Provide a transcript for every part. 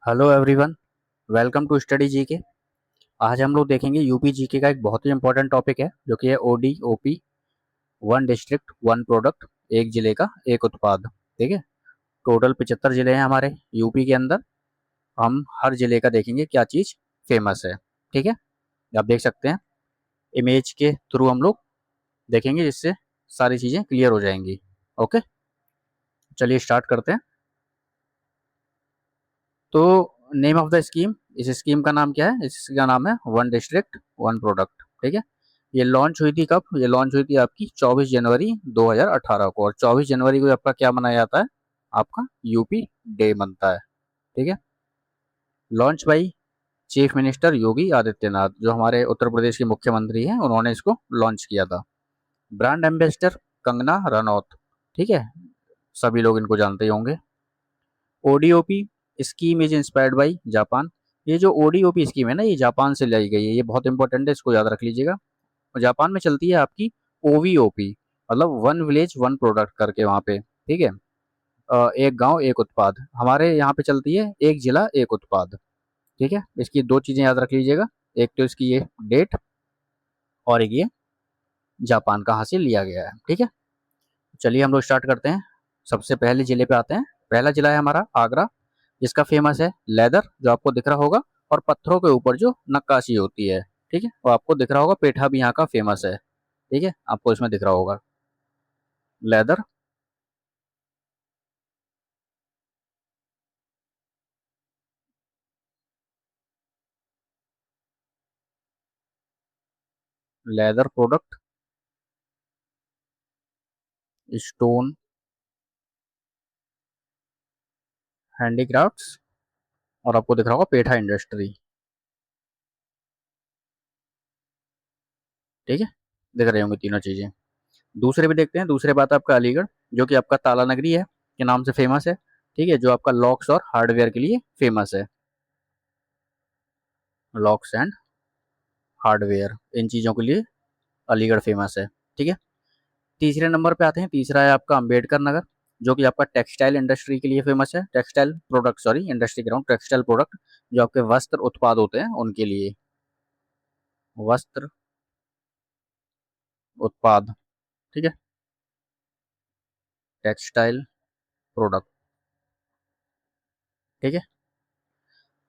Hello everyone. Welcome to study GK. आज हम लोग देखेंगे यूपी जीके का एक बहुत ही इंपॉर्टेंट टॉपिक है जो कि है OD OP, one district one product, एक जिले का एक उत्पाद। ठीक है। टोटल 75 जिले हैं हमारे यूपी के अंदर। हम हर जिले का देखेंगे क्या चीज़ फेमस है। ठीक है। आप देख सकते हैं इमेज के थ्रू हम लोग देखेंगे, जिससे सारी चीज़ें क्लियर हो जाएंगी। ओके, चलिए स्टार्ट करते हैं। तो नेम ऑफ द स्कीम, इस स्कीम का नाम क्या है? इसका नाम है वन डिस्ट्रिक्ट वन प्रोडक्ट। ठीक है। ये लॉन्च हुई थी कब? ये लॉन्च हुई थी आपकी 24 जनवरी 2018 को, और 24 जनवरी को आपका क्या मनाया जाता है? आपका यूपी डे बनता है। ठीक है। Launch by chief minister Yogi Adityanath, जो हमारे उत्तर प्रदेश के मुख्यमंत्री हैं, उन्होंने इसको लॉन्च किया था। Brand ambassador Kangana Ranaut. ठीक है, सभी लोग इनको जानते ही होंगे। ODOP scheme is inspired by Japan. ये जो ओडीओपी स्कीम है ना, ये जापान से लाई गई है। ये बहुत इंपॉर्टेंट है, इसको याद रख लीजिएगा। और जापान में चलती है आपकी ओवीओपी, मतलब वन विलेज वन प्रोडक्ट करके वहाँ पे। ठीक है। एक गांव एक उत्पाद। हमारे यहाँ पे चलती है एक जिला एक उत्पाद। ठीक है। इसकी दो चीज़ें याद रख लीजिएगा, एक तो इसकी ये डेट, और एक ये जापान कहाँ से लिया गया है। ठीक है। चलिए हम लोग स्टार्ट करते हैं। सबसे पहले जिले पे आते हैं। पहला जिला है हमारा आगरा, जिसका फेमस है लेदर, जो आपको दिख रहा होगा, और पत्थरों के ऊपर जो नक्काशी होती है। ठीक है। और आपको दिख रहा होगा पेठा भी यहाँ का फेमस है। ठीक है, आपको इसमें दिख रहा होगा leather. Leather product, stone, handicrafts, और आपको दिख रहा होगा पेठा इंडस्ट्री। ठीक है, दिख रहे होंगे तीनों चीजें। दूसरे भी देखते हैं। दूसरे बात आपका अलीगढ़, जो कि आपका ताला नगरी है के नाम से फेमस है। ठीक है, जो आपका लॉक्स और हार्डवेयर के लिए फेमस है। लॉक्स एंड हार्डवेयर, इन चीजों के लिए अलीगढ़ फेमस है। ठीक है। तीसरे नंबर पे आते हैं। तीसरा है आपका अंबेडकर नगर, जो कि आपका टेक्सटाइल इंडस्ट्री के लिए फेमस है। Textile product, sorry industry ground, textile product, जो आपके वस्त्र उत्पाद होते हैं उनके लिए। वस्त्र उत्पाद। ठीक है, टेक्सटाइल प्रोडक्ट। ठीक है।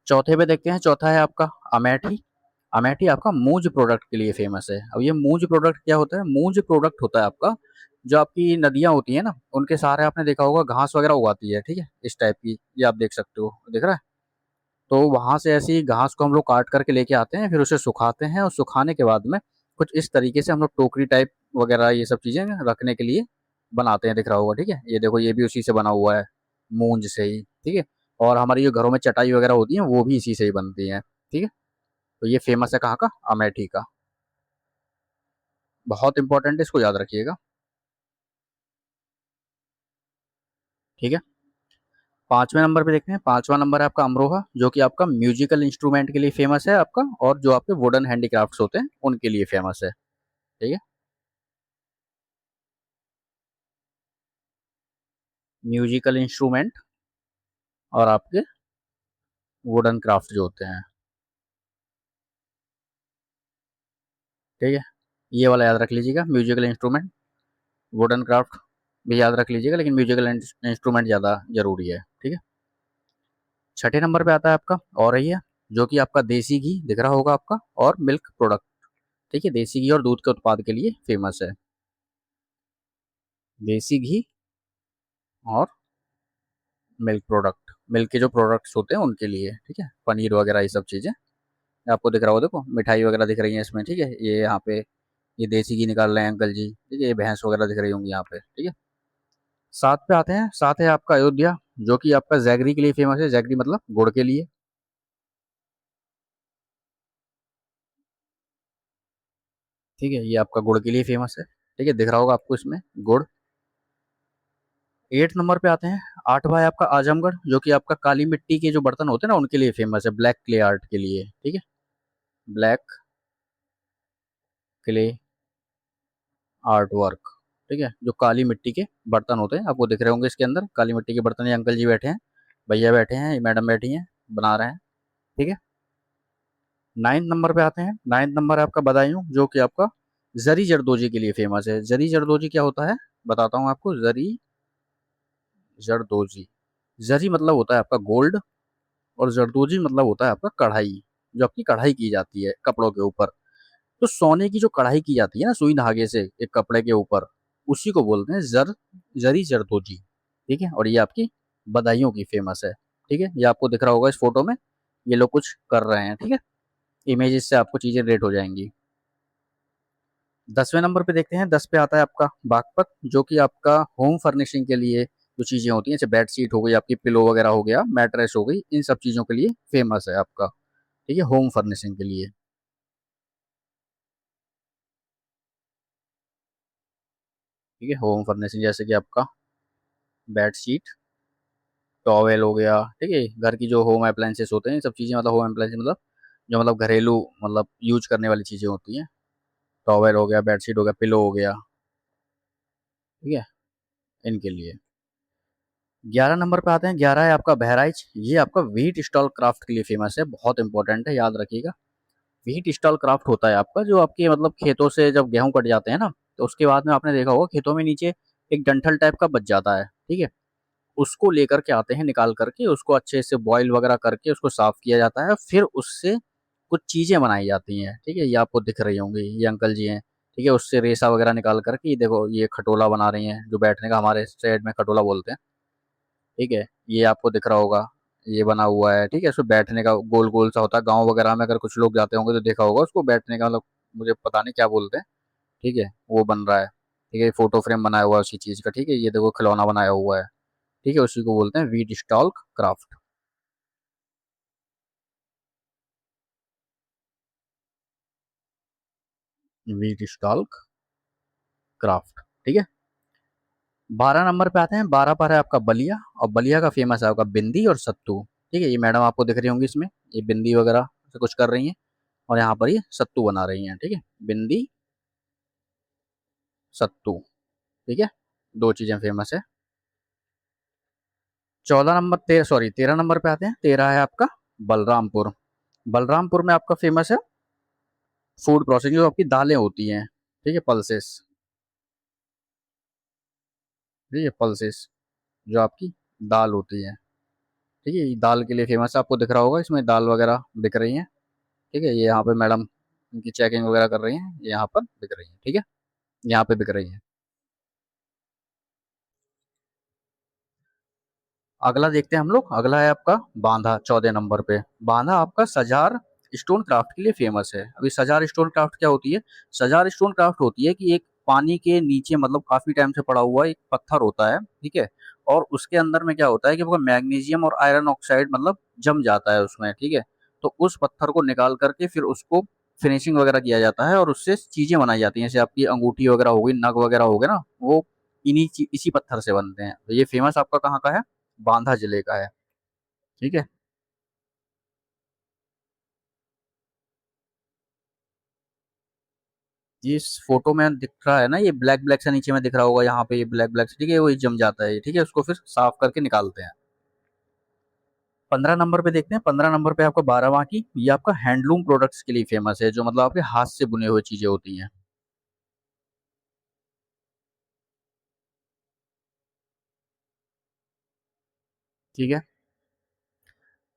चौथे पे देखते हैं। चौथा है आपका अमेठी। अमेठी आपका मूज प्रोडक्ट के लिए फेमस है। अब ये मूज प्रोडक्ट क्या होता है? मूज प्रोडक्ट होता है आपका, जो आपकी नदियां होती है ना, उनके सहारे आपने देखा होगा घास वगैरह उगाती है। ठीक है, इस टाइप की, ये आप देख सकते हो, दिख रहा है? तो वहां से ऐसी घास को हम लोग काट करके लेके आते हैं, फिर उसे सुखाते हैं, और सुखाने के बाद में कुछ इस तरीके से हम लोग टोकरी टाइप वगैरह ये सब चीजें रखने के लिए बनाते हैं। दिख रहा होगा। ठीक है, ये देखो, ये भी उसी से बना हुआ है, मूंज से ही। ठीक है। और हमारी जो घरों में चटाई वगैरह होती है वो भी इसी से ही बनती है। ठीक है। तो ये फेमस है कहाँ का? अमेठी का। बहुत इंपॉर्टेंट है, इसको याद रखिएगा। ठीक है। पांचवें नंबर पे देखते हैं। पांचवा नंबर है आपका अमरोहा, जो कि आपका म्यूजिकल इंस्ट्रूमेंट के लिए फेमस है आपका, और जो आपके वुडन हैंडीक्राफ्ट्स होते हैं उनके लिए फेमस है। ठीक है। म्यूजिकल इंस्ट्रूमेंट और आपके वुडन क्राफ्ट जो होते हैं। ठीक है, ये वाला याद रख लीजिएगा, म्यूजिकल इंस्ट्रूमेंट, वुडन क्राफ्ट भी याद रख लीजिएगा, लेकिन म्यूजिकल इंस्ट्रूमेंट ज़्यादा जरूरी है। ठीक है। छठे नंबर पे आता है आपका औरैया, जो कि आपका देसी घी दिख रहा होगा आपका, और मिल्क प्रोडक्ट। ठीक है, देसी घी और दूध के उत्पाद के लिए फेमस है। देसी घी और मिल्क प्रोडक्ट, मिल्क के जो प्रोडक्ट्स होते हैं उनके लिए। ठीक है, पनीर वगैरह ये सब चीज़ें आपको दिख रहा होगा। देखो मिठाई वगैरह दिख रही है इसमें। ठीक है, ये यहाँ पे ये देसी घी निकाल रहे हैं अंकल जी। ठीक है, ये भैंस वगैरह दिख रही होंगी यहाँ पे। ठीक है। सात पे आते हैं। सात है आपका अयोध्या, जो कि आपका जैगरी के लिए फेमस है। जैगरी मतलब गुड़ के लिए। ठीक है, ये आपका गुड़ के लिए फेमस है। ठीक है, दिख रहा होगा आपको इसमें गुड़। 8 नंबर पे आते हैं। आठवां है आपका आजमगढ़, जो कि आपका काली मिट्टी के जो बर्तन होते हैं ना उनके लिए फेमस है, ब्लैक क्ले आर्ट के लिए। ठीक है, ब्लैक क्ले आर्ट वर्क। ठीक है, जो काली मिट्टी के बर्तन होते हैं आपको दिख रहे होंगे इसके अंदर। काली मिट्टी के बर्तन, ये अंकल जी बैठे हैं, भैया बैठे हैं, ये मैडम बैठी हैं, बना रहे हैं, ठीक है। 9th नंबर पे आते हैं। 9th नंबर है आपका बदायूं, जो कि आपका जरी जरदोजी के लिए फेमस है। जरी जरदोजी क्या होता है बताता हूँ आपको। जरी जरदोजी, जरी मतलब होता है आपका गोल्ड, और जरदोजी मतलब होता है आपका कढ़ाई, जो आपकी कढ़ाई की जाती है कपड़ों के ऊपर। तो सोने की जो कढ़ाई की जाती है ना सुई धागे से एक कपड़े के ऊपर, उसी को बोलते हैं जरी जरदोजी, ठीक है। और ये आपकी बदायूं की फेमस है, ठीक है। ये आपको दिख रहा होगा इस फोटो में, ये लोग कुछ कर रहे हैं, ठीक है। इमेजेस से आपको चीजें रेट हो जाएंगी। 10वें नंबर पे देखते हैं। 10 पे आता है आपका बागपत, जो कि आपका होम फर्निशिंग के लिए जो चीजें होती हैं, जैसे बेड शीट हो गई, आपकी पिलो वगैरह हो गया, मैट्रेस हो गई, इन सब चीजों के लिए फेमस है आपका, ठीक है, होम फर्निशिंग के लिए। ठीक है, होम फर्निशिंग जैसे कि आपका बेड शीट, टॉवेल हो गया, ठीक है। घर की जो होम अप्लायंसेस होते हैं, सब चीजें, मतलब होम अप्लायंसेस मतलब जो मतलब घरेलू मतलब यूज करने वाली चीजें होती हैं। टॉवेल हो गया, बेडशीट हो गया, पिलो हो गया, ठीक है, इनके लिए। 11 नंबर पे आते हैं। 11 है आपका बहराइच। ये आपका व्हीट स्टॉल क्राफ्ट के लिए फेमस है, बहुत इंपॉर्टेंट है, याद रखिएगा। व्हीट स्टॉल क्राफ्ट होता है आपका, जो आपके मतलब खेतों से जब गेहूं कट जाते हैं ना, तो उसके बाद में आपने देखा होगा खेतों में नीचे एक डंठल टाइप का बच जाता है, ठीक है। उसको लेकर के आते हैं, निकाल करके उसको अच्छे से बॉईल वगैरह करके उसको साफ किया जाता है, फिर उससे कुछ चीजें बनाई जाती हैं, ठीक है। ये आपको दिख रही होंगी, ये अंकल जी हैं, ठीक है। उससे रेसा वगैरह निकाल करके ये देखो, ये खटोला बना रही हैं, जो बैठने का हमारे साइड में खटोला बोलते हैं, ठीक है। ये आपको दिख रहा होगा, ये बना हुआ है, ठीक है। उसको बैठने का गोल गोल सा होता है, गांव वगैरह में अगर कुछ लोग जाते होंगे तो देखा होगा उसको बैठने का, मतलब मुझे पता नहीं क्या बोलते हैं, ठीक है। वो बन रहा है, ठीक है। फोटो फ्रेम बनाया हुआ है उसी चीज का, ठीक है। ये देखो खिलौना बनाया हुआ है, ठीक है। उसी को बोलते हैं वीट स्टॉल्क क्राफ्ट। वीट स्टॉल्क क्राफ्ट, ठीक है। 12 नंबर पे आते हैं। 12 पर है आपका बलिया, और बलिया का फेमस है आपका बिंदी और सत्तू, ठीक है। ये मैडम आपको दिख रही होंगी इसमें, ये बिंदी वगैरह से कुछ कर रही हैं, और यहाँ पर ये सत्तू बना रही हैं, ठीक है। बिंदी, सत्तू, ठीक है, दो चीजें फेमस है। 14 नंबर, 13 नंबर पे आते हैं। 13 है आपका बलरामपुर। बलरामपुर में आपका फेमस है फूड प्रोसेसिंग, जो आपकी दालें होती हैं, ठीक है, पल्सेस, ठीक है, पल्सेस, जो आपकी दाल होती है, ठीक है। ये दाल के लिए फेमस है, आपको दिख रहा होगा इसमें दाल वगैरह बिक रही हैं, ठीक है। ये यहाँ पे मैडम इनकी चेकिंग वगैरह कर रही हैं, ये यहाँ पर बिक रही हैं, ठीक है, यहाँ पे बिक रही हैं। अगला देखते हैं हम लोग। अगला है आपका बांधा, 14 नंबर पे। बांधा आपका सजार स्टोन क्राफ्ट के लिए फेमस है। अभी सजार स्टोन क्राफ्ट क्या होती है? सजार स्टोन क्राफ्ट होती है कि एक पानी के नीचे मतलब काफी टाइम से पड़ा हुआ एक पत्थर होता है, ठीक है। और उसके अंदर में क्या होता है कि वो मैग्नीशियम और आयरन ऑक्साइड मतलब जम जाता है उसमें, ठीक है। तो उस पत्थर को निकाल करके फिर उसको फिनिशिंग वगैरह किया जाता है, और उससे चीजें बनाई जाती हैं, जैसे आपकी अंगूठी वगैरह हो गई, नग वगैरह हो गए ना, वो इसी पत्थर से बनते हैं। तो ये फेमस आपका कहाँ का है? बांधा जिले का है, ठीक है। इस फोटो में दिख रहा है ना, ये ब्लैक ब्लैक सा नीचे में दिख रहा होगा, यहाँ पे ये ब्लैक ब्लैक, ठीक है, वो जम जाता है, ठीक है। उसको फिर साफ करके निकालते हैं। 15 नंबर पे देखते हैं। 15 नंबर पे आपको बाराबांकी, ये आपका हैंडलूम प्रोडक्ट्स के लिए फेमस है, जो मतलब आपके हाथ से बुने हुए चीजें होती हैं, ठीक है।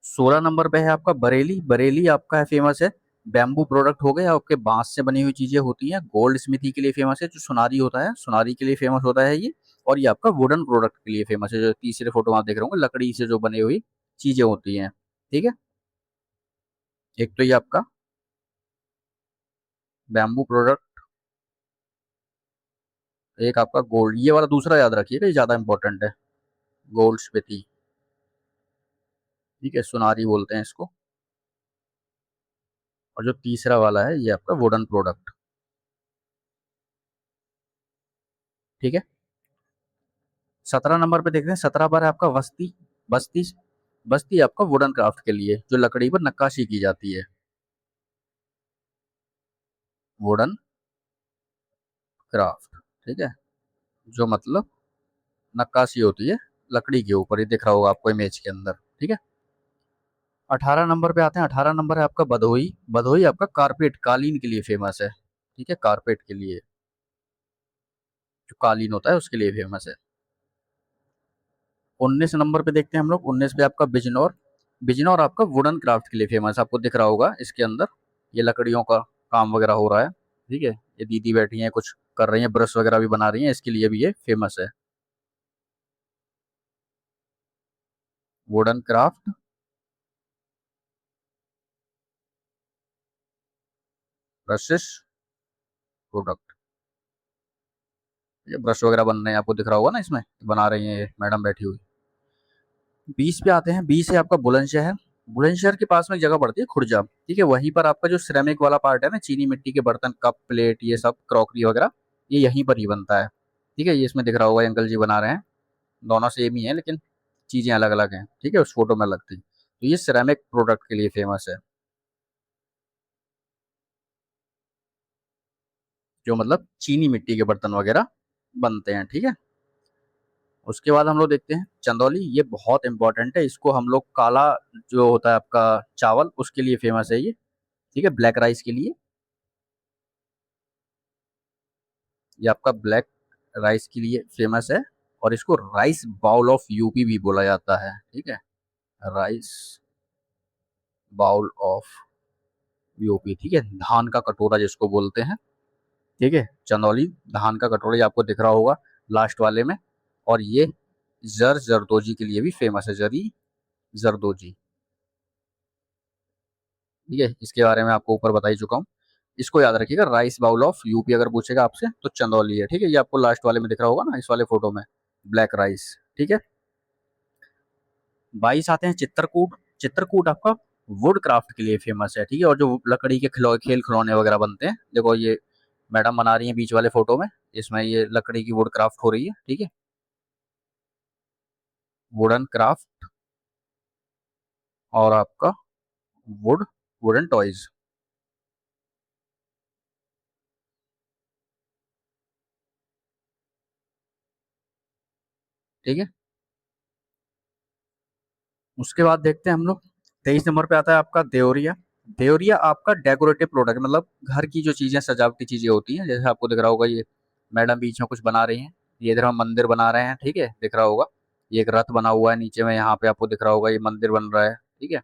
16 नंबर पे है आपका बरेली। बरेली आपका है फेमस है, बैम्बू प्रोडक्ट हो गए, आपके बांस से बनी हुई चीजें होती हैं। गोल्ड स्मिथी के लिए फेमस है, जो सुनारी होता है, सुनारी के लिए फेमस होता है ये। और ये आपका वुडन प्रोडक्ट के लिए फेमस है, जो तीसरे फोटो में आप देख रहे होंगे, लकड़ी से जो बनी हुई चीजें होती हैं, ठीक है। एक तो ये आपका बैम्बू प्रोडक्ट, एक आपका गोल्ड, ये वाला दूसरा याद रखिएगा, ये ज्यादा इंपॉर्टेंट है, गोल्ड स्मिथी, ठीक है, सुनारी बोलते हैं इसको। और जो तीसरा वाला है ये आपका वुडन प्रोडक्ट, ठीक है। 17 नंबर पे देखते हैं। 17 पर है आपका बस्ती। बस्ती, बस्ती आपका वुडन क्राफ्ट के लिए, जो लकड़ी पर नक्काशी की जाती है, वुडन क्राफ्ट, ठीक है, जो मतलब नक्काशी होती है लकड़ी के ऊपर, ये दिख रहा होगा आपको इमेज के अंदर, ठीक है। 18 नंबर पे आते हैं। 18 नंबर है आपका भदोही। भदोही आपका कारपेट कालीन के लिए फेमस है। ठीक है, कारपेट के लिए, जो कालीन होता है उसके लिए फेमस है। 19 नंबर पे देखते हैं हम लोग। 19 पे आपका बिजनौर। बिजनौर आपका वुडन क्राफ्ट के लिए फेमस है। आपको दिख रहा होगा इसके अंदर ये लकड़ियों का काम वगैरह हो रहा है। ठीक है, ये दीदी बैठी हैं कुछ कर रही हैं, ब्रश वगैरह भी बना रही हैं, इसके लिए भी ये फेमस है। Wooden craft brushes product. ये ब्रश वगैरह बन रहे हैं, आपको दिख रहा होगा ना, इसमें बना रही हैं ये मैडम बैठी हुई। 20 पे आते हैं। 20 है आपका बुलंदशहर। बुलंदशहर के पास में एक जगह पड़ती है खुर्जा। ठीक है, वहीं पर आपका जो सिरेमिक वाला पार्ट है ना, चीनी मिट्टी के बर्तन, कप प्लेट, ये सब क्रॉकरी वगैरह, ये यहीं पर ही बनता है। ठीक है, ये इसमें दिख रहा होगा अंकल जी बना रहे हैं। दोनों सेम ही है लेकिन चीजें अलग अलग हैं। ठीक है, उस फोटो में अलग थी। तो ये सिरेमिक प्रोडक्ट के लिए फेमस है, जो मतलब चीनी मिट्टी के बर्तन वगैरह बनते हैं। ठीक है, उसके बाद हम लोग देखते हैं चंदौली। ये बहुत इंपॉर्टेंट है, इसको हम लोग काला जो होता है आपका चावल, उसके लिए फेमस है ये। ठीक है, ब्लैक राइस के लिए। ये आपका ब्लैक राइस के लिए फेमस है। और इसको राइस बाउल ऑफ यूपी भी बोला जाता है। ठीक है, राइस बाउल ऑफ यूपी। ठीक है, धान का कटोरा जिसको बोलते हैं। ठीक है, चंदौली धान का कटोरा, ये आपको दिख रहा होगा लास्ट वाले में। और ये जरदोजी के लिए भी फेमस है, जरी जरदोजी। ठीक है, इसके बारे में आपको ऊपर बता ही चुका हूँ। इसको याद रखिएगा, राइस बाउल ऑफ यूपी अगर पूछेगा आपसे तो चंदौली है। ठीक है, ये आपको लास्ट वाले में दिख रहा होगा ना, इस वाले फोटो में, ब्लैक राइस। ठीक है, 22 आते हैं चित्रकूट। चित्रकूट आपका वुड क्राफ्ट के लिए फेमस है। ठीक है, और जो लकड़ी के खेल खिलौने वगैरह बनते हैं, देखो ये मैडम बना रही है बीच वाले फोटो में, इसमें ये लकड़ी की वुड क्राफ्ट हो रही है। ठीक है, वुडन क्राफ्ट और आपका वुड वुडन टॉयज। ठीक है, उसके बाद देखते हैं हम लोग 23 नंबर पे आता है आपका देवरिया। देवरिया आपका डेकोरेटिव प्रोडक्ट, मतलब घर की जो चीजें, सजावटी चीजें होती हैं, जैसे आपको दिख रहा होगा ये मैडम बीच में कुछ बना रही हैं। ये इधर हम मंदिर बना रहे हैं। ठीक है, दिख रहा होगा ये एक रथ बना हुआ है नीचे में, यहाँ पे आपको दिख रहा होगा ये मंदिर बन रहा है। ठीक है,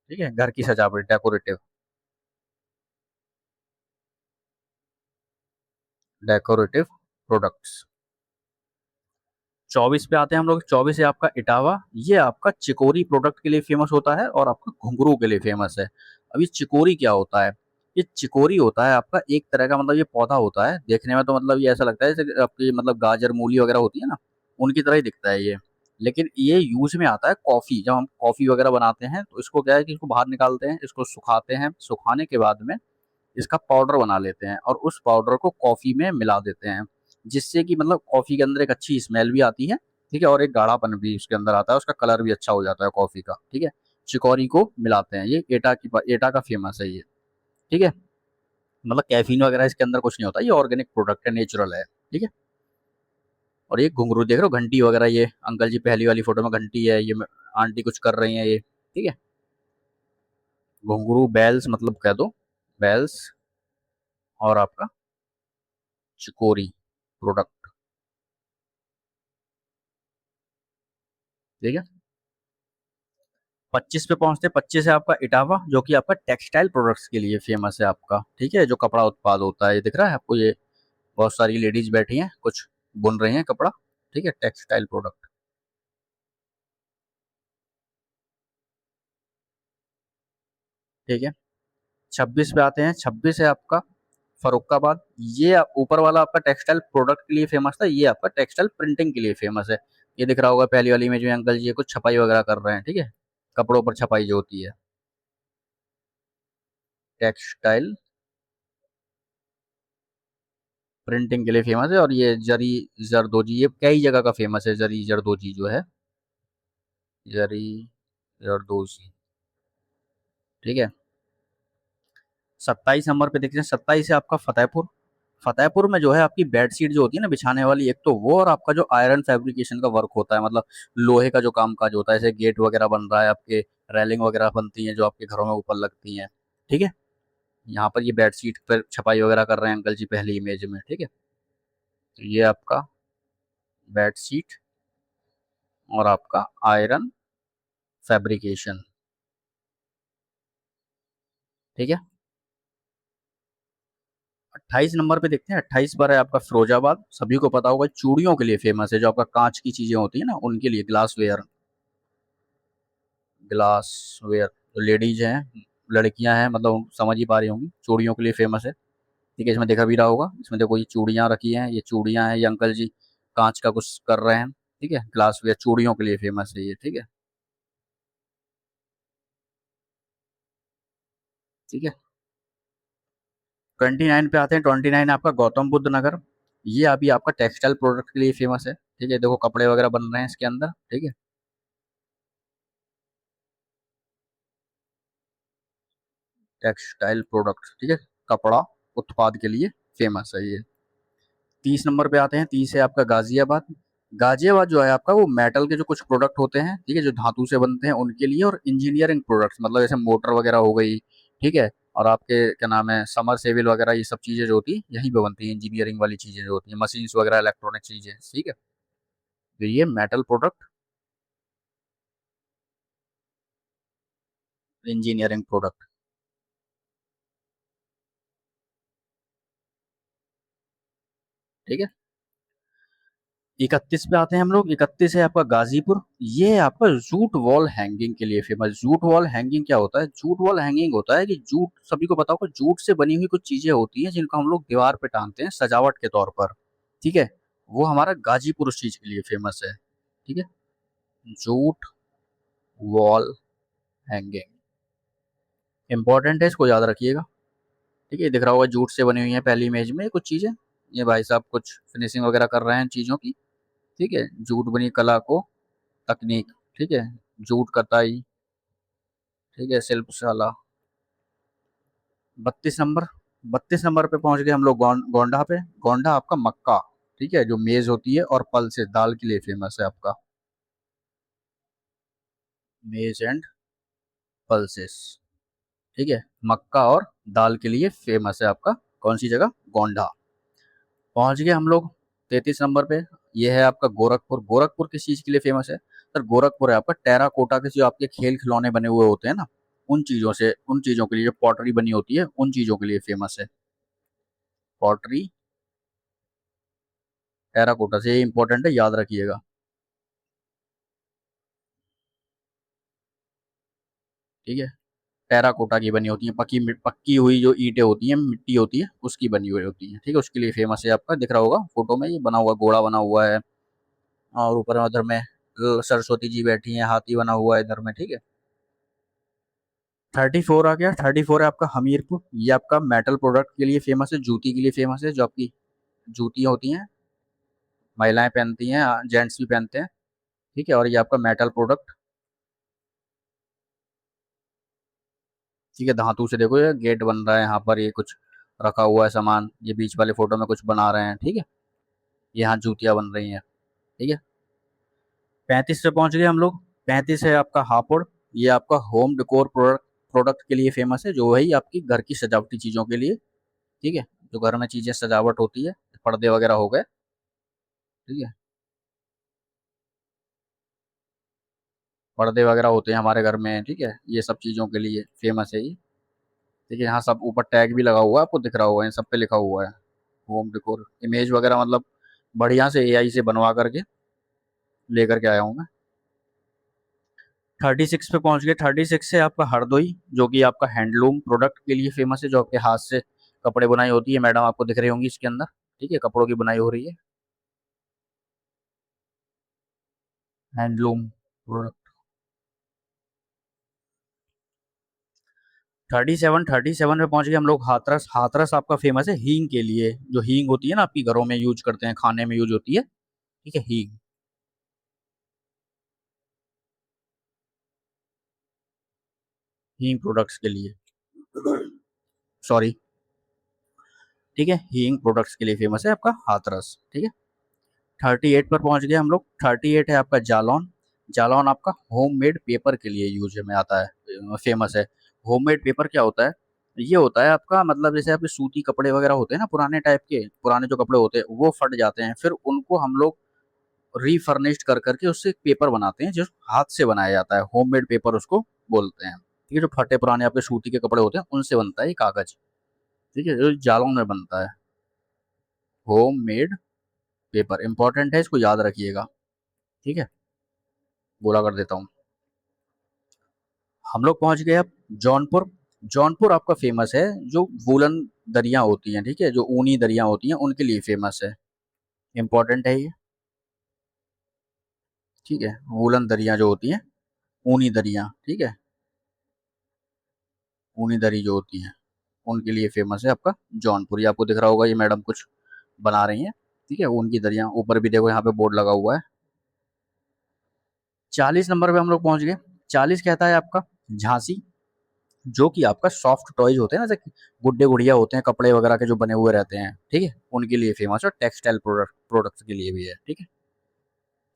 ठीक है, घर की सजावट डेकोरेटिव, डेकोरेटिव प्रोडक्ट्स। 24 पे आते हैं हम लोग। 24 है आपका इटावा। ये आपका चिकोरी प्रोडक्ट के लिए फेमस होता है और आपका घुंघरू के लिए फेमस है। अब ये चिकोरी क्या होता है? ये चिकोरी होता है आपका एक तरह का, मतलब ये पौधा होता है, देखने में तो मतलब ये ऐसा लगता है जैसे आपकी मतलब गाजर मूली वगैरह होती है ना, उनकी तरह ही दिखता है ये। लेकिन ये यूज में आता है कॉफी, जब हम कॉफी वगैरह बनाते हैं तो इसको क्या है कि इसको बाहर निकालते हैं, इसको सुखाते हैं, सुखाने के बाद में इसका पाउडर बना लेते हैं और उस पाउडर को कॉफ़ी में मिला देते हैं, जिससे कि मतलब कॉफ़ी के अंदर एक अच्छी स्मेल भी आती है। ठीक है, और एक गाढ़ापन भी उसके अंदर आता है, उसका कलर भी अच्छा हो जाता है कॉफ़ी का। ठीक है, चिकौरी को मिलाते हैं, ये एटा का फेमस है ये। ठीक है, मतलब कैफीन वगैरह इसके अंदर कुछ नहीं होता, ये ऑर्गेनिक प्रोडक्ट है, नेचुरल है। ठीक है, और ये घुंघरू देख रहे हो, घंटी वगैरह, ये अंकल जी पहली वाली फोटो में घंटी है, ये आंटी कुछ कर रही है ये। ठीक है, घुंघरू बेल्स मतलब कह दो, बेल्स और आपका चिकोरी प्रोडक्ट। ठीक है, 25 पे पहुंचते हैं। 25 है आपका इटावा, जो कि आपका टेक्सटाइल प्रोडक्ट्स के लिए फेमस है आपका। ठीक है, जो कपड़ा उत्पाद होता है, ये दिख रहा है आपको, ये बहुत सारी लेडीज बैठी हैं, कुछ बुन रही हैं कपड़ा। ठीक है, टेक्सटाइल प्रोडक्ट। ठीक है, 26 पे आते हैं। 26 है आपका फरुखाबाद। ये ऊपर वाला आपका टेक्सटाइल प्रोडक्ट के लिए फेमस था, ये आपका टेक्सटाइल प्रिंटिंग के लिए फेमस है। ये दिख रहा होगा पहली वाली में जो अंकल जी कुछ छपाई वगैरह कर रहे हैं। ठीक है, कपड़ों पर छपाई जो होती है, टेक्सटाइल प्रिंटिंग के लिए फेमस है। और ये जरी जरदोजी, ये कई जगह का फेमस है, जरी जरदोजी जो है, जरी जरदोजी। ठीक है, 27 नंबर पे देखते हैं। 27 है आपका फतेहपुर। फतेहपुर में जो है आपकी बेडशीट जो होती है ना बिछाने वाली, एक तो वो, और आपका जो आयरन फैब्रिकेशन का वर्क होता है, मतलब लोहे का जो कामकाज होता है, जैसे गेट वगैरह बन रहा है, आपके रेलिंग वगैरह बनती हैं जो आपके घरों में ऊपर लगती हैं। ठीक है, यहाँ पर ये बेडशीट पर छपाई वगैरह कर रहे हैं अंकल जी पहली इमेज में। ठीक है, तो ये आपका बेडशीट और आपका आयरन फैब्रिकेशन। ठीक है, 28 नंबर पे देखते हैं। 28 पर है आपका फिरोजाबाद, सभी को पता होगा चूड़ियों के लिए फेमस है, जो आपका कांच की चीजें होती है ना उनके लिए, ग्लास वेयर। ग्लास वेयर, जो लेडीज हैं, लड़कियां हैं, मतलब समझ ही पा रही होंगी, चूड़ियों के लिए फेमस है। ठीक है, इसमें देखा भी रहा होगा, इसमें देखो ये चूड़ियां रखी हैं, ये चूड़ियां हैं, ये अंकल जी कांच का कुछ कर रहे हैं। ठीक है, ग्लास वेयर चूड़ियों के लिए फेमस है ये। ठीक है, ठीक है। 29 पे आते हैं। 29 आपका गौतम बुद्ध नगर। ये अभी आपका टेक्सटाइल प्रोडक्ट के लिए फेमस है। ठीक है, देखो कपड़े वगैरह बन रहे हैं इसके अंदर। ठीक है, टेक्सटाइल प्रोडक्ट। ठीक है, कपड़ा उत्पाद के लिए फेमस है ये। 30 नंबर पे आते हैं। 30 है आपका गाजियाबाद। गाजियाबाद जो है आपका, वो मेटल के जो कुछ प्रोडक्ट होते हैं, ठीक है, जो धातु से बनते हैं उनके लिए, और इंजीनियरिंग प्रोडक्ट्स, मतलब जैसे मोटर वगैरह हो गई। ठीक है, और आपके क्या नाम है, समर सेविल वगैरह, ये सब चीजें जो होती है यहीं पे बनती है, इंजीनियरिंग वाली चीजें जो होती है, मशीन्स वगैरह, इलेक्ट्रॉनिक चीजें। ठीक है, तो ये मेटल प्रोडक्ट, इंजीनियरिंग प्रोडक्ट। ठीक है, 31 पे आते हैं हम लोग। 31 है आपका गाजीपुर। ये है आपका जूट वॉल हैंगिंग के लिए फेमस। जूट वॉल हैंगिंग क्या होता है? जूट वॉल हैंगिंग होता है कि जूट, सभी को पता होगा, जूट से बनी हुई कुछ चीजें होती हैं जिनको हम लोग दीवार पे टांगते हैं सजावट के तौर पर। ठीक है, वो हमारा गाजीपुर उस चीज के लिए फेमस है। ठीक है, जूट वॉल हैंगिंग इंपॉर्टेंट है, इसको याद रखिएगा। ठीक है, दिख रहा होगा जूट से बनी हुई है पहली इमेज में कुछ चीजें। ये भाई साहब कुछ फिनिशिंग वगैरह कर रहे हैं चीजों की। ठीक है, जूट बनी कला को, तकनीक। ठीक है, जूट कताई। ठीक है, शिल्पशाला। 32 नंबर, 32 नंबर पे पहुंच गए हम लोग गोंडा पे। गोंडा आपका मक्का, ठीक है, जो मेज होती है और पल्सेस दाल के लिए फेमस है आपका। मेज एंड पल्सेस। ठीक है, मक्का और दाल के लिए फेमस है आपका कौन सी जगह? गोंडा। पहुंच गए हम लोग 33 नंबर पे। ये है आपका गोरखपुर। गोरखपुर किस चीज के लिए फेमस है सर? गोरखपुर है आपका टेराकोटा के जो आपके खेल खिलौने बने हुए होते हैं ना, उन चीजों से, उन चीजों के लिए, जो पॉटरी बनी होती है उन चीजों के लिए फेमस है। पॉटरी, टेराकोटा से, ये इंपॉर्टेंट है, याद रखिएगा। ठीक है, टेराकोटा की बनी होती है, पक्की हुई जो ईंटें होती हैं, मिट्टी होती है, उसकी बनी हुई होती है। ठीक है, उसके लिए फेमस है आपका। दिख रहा होगा फोटो में, ये बना हुआ घोड़ा बना हुआ है, और ऊपर में उधर में सरस्वती जी बैठी हैं, हाथी बना हुआ है इधर में। ठीक है, 34 आ गया। 34 है आपका हमीरपुर। ये आपका मेटल प्रोडक्ट के लिए फेमस है, जूती के लिए फेमस है, जो आपकी जूतियां होती हैं, महिलाएं पहनती हैं, जेंट्स भी पहनते हैं। ठीक है, और ये आपका मेटल प्रोडक्ट। ठीक है, धातु से देखो ये गेट बन रहा है, यहाँ पर ये कुछ रखा हुआ है सामान, ये बीच वाले फोटो में कुछ बना रहे हैं। ठीक है, यहाँ जूतियां बन रही हैं। ठीक है, 35 पे पहुंच गए हम लोग। 35 है आपका हापुड़। ये आपका होम डेकोर प्रोडक्ट प्रोडक्ट के लिए फेमस है, जो वही आपकी घर की सजावटी चीजों के लिए। ठीक है, जो घर में चीजें सजावट होती है, पर्दे वगैरह हो गए। ठीक है, पर्दे वगैरह होते हैं हमारे घर में। ठीक है, ये सब चीजों के लिए फेमस है ये। ठीक है, यहाँ सब ऊपर टैग भी लगा हुआ है, आपको दिख रहा होगा, इन सब पे लिखा हुआ है होम डेकोर। इमेज वगैरह मतलब बढ़िया से एआई से बनवा करके लेकर के आया हूँ मैं। 36 पे पहुंच गए। 36 है आपका हरदोई, जो कि आपका हैंडलूम प्रोडक्ट के लिए फेमस है, जो आपके हाथ से कपड़े बुनाई होती है, मैडम आपको दिख रही होंगी इसके अंदर। ठीक है, कपड़ों की बुनाई हो रही है, हैंडलूम प्रोडक्ट। 37 पे पहुंच गए हम लोग। हाथरस। हाथरस आपका फेमस है हींग के लिए, जो हींग होती है ना आपकी घरों में यूज करते हैं, खाने में यूज होती है। ठीक है, हींग, हींग प्रोडक्ट्स के लिए, सॉरी। ठीक है, हींग प्रोडक्ट्स के लिए फेमस है आपका हाथरस। ठीक है, 38 पर पहुंच गए हम लोग। 38 है आपका जालौन। जालौन आपका होममेड पेपर के लिए यूज में आता है, फेमस है। होममेड पेपर क्या होता है? ये होता है आपका मतलब जैसे आपके सूती कपड़े वगैरह होते हैं ना, पुराने टाइप के, पुराने जो कपड़े होते हैं वो फट जाते हैं, फिर उनको हम लोग रीफर्निश्ड कर करके उससे एक पेपर बनाते हैं जो हाथ से बनाया जाता है, होममेड पेपर उसको बोलते हैं। ठीक है, जो फटे पुराने आपके सूती के कपड़े होते हैं उनसे बनता है ये कागज। ठीक है, जो जालौन में बनता है, होममेड पेपर इंपॉर्टेंट है, इसको याद रखिएगा। ठीक है, बोला कर देता हूँ। हम लोग पहुंच गए अब जौनपुर। जौनपुर आपका फेमस है जो वूलन दरियां होती हैं, ठीक है, जो ऊनी दरियां होती हैं उनके लिए फेमस है, इंपॉर्टेंट है ये। ठीक है, वूलन दरियां जो होती हैं, ऊनी दरियां, ठीक है, ऊनी दरी जो होती हैं उनके लिए फेमस है आपका जौनपुर। ये आपको दिख रहा होगा, ये मैडम कुछ बना रही हैं। ठीक है, ऊन की दरियां, ऊपर भी देखो यहाँ पे बोर्ड लगा हुआ है। 40 नंबर पे हम लोग पहुंच गए। 40 कहता है आपका झांसी, जो कि आपका सॉफ्ट टॉयज होते हैं ना, जैसे गुड्डे गुड़िया होते हैं कपड़े वगैरह के जो बने हुए रहते हैं, ठीक है, उनके लिए फेमस है, और टेक्सटाइल प्रोडक्ट्स के लिए भी है। ठीक है,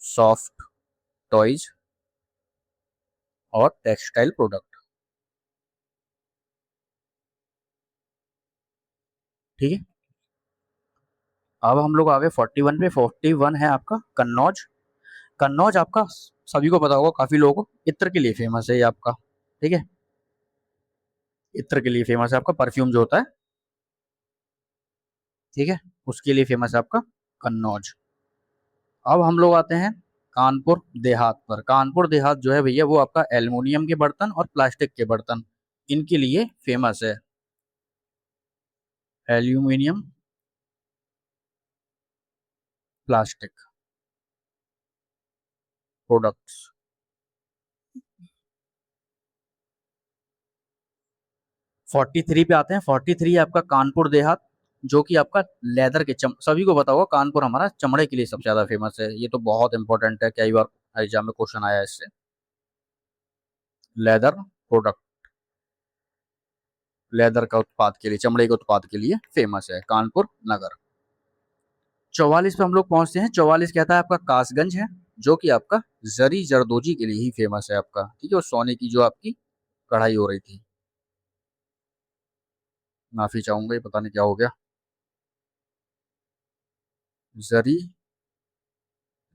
सॉफ्ट टॉयज और टेक्सटाइल प्रोडक्ट। ठीक है, अब हम लोग आ गए 41 पे। 41 है आपका कन्नौज। कन्नौज आपका सभी को पता होगा, काफी लोगों को इत्र के लिए फेमस है ये आपका। ठीक है, इत्र के लिए फेमस है आपका, परफ्यूम जो होता है, ठीक है, उसके लिए फेमस है आपका कन्नौज। अब हम लोग आते हैं कानपुर देहात पर। कानपुर देहात जो है भैया वो आपका एल्युमिनियम के बर्तन और प्लास्टिक के बर्तन इनके लिए फेमस है। Aluminium, plastic products. 43 पे आते हैं। 43 है आपका कानपुर देहात, जो कि आपका लेदर के सभी को पता होगा कानपुर हमारा चमड़े के लिए सबसे ज्यादा फेमस है, ये तो बहुत इंपॉर्टेंट है, कई बार एग्जाम में क्वेश्चन आया है इससे। लेदर प्रोडक्ट, लेदर का उत्पाद के लिए, चमड़े के उत्पाद के लिए फेमस है कानपुर नगर। 44 पे हम लोग पहुंचते हैं। 44 कहता है आपका कासगंज है, जो कि आपका जरी जरदोजी के लिए ही फेमस है आपका। ठीक है, और सोने की जो आपकी कढ़ाई हो रही थी, माफी चाहूंगा, ये पता नहीं क्या हो गया, जरी